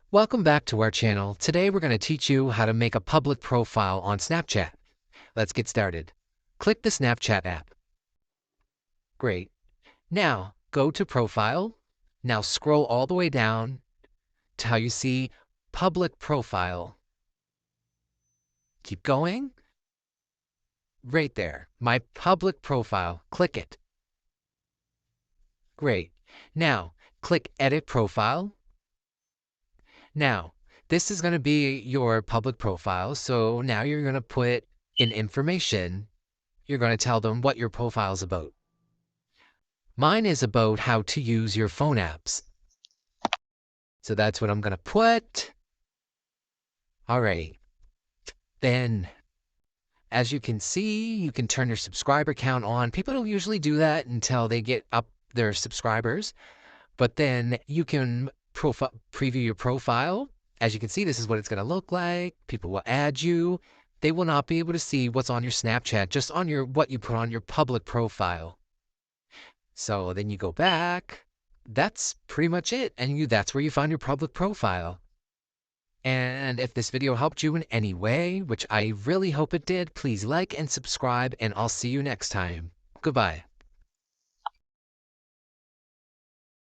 Welcome back to our channel. Today we're going to teach you how to make a public profile on Snapchat. Let's get started. Click the Snapchat app. Great. Now go to Profile. Now scroll all the way down to how you see Public Profile. Keep going. Right there, My Public Profile. Click it. Great. Now click Edit Profile. Now, this is going to be your public profile. So now you're going to put in information. You're going to tell them what your profile is about. Mine is about how to use your phone apps. So that's what I'm going to put. All right. Then, as you can see, you can turn your subscriber count on. People don't usually do that until they get up their subscribers. But then you can preview your profile. As you can see, this is what it's going to look like. People will add you. They will not be able to see what's on your Snapchat, just on what you put on your public profile. So then you go back. That's pretty much it. And that's where you find your public profile. And if this video helped you in any way, which I really hope it did, please like and subscribe, and I'll see you next time. Goodbye.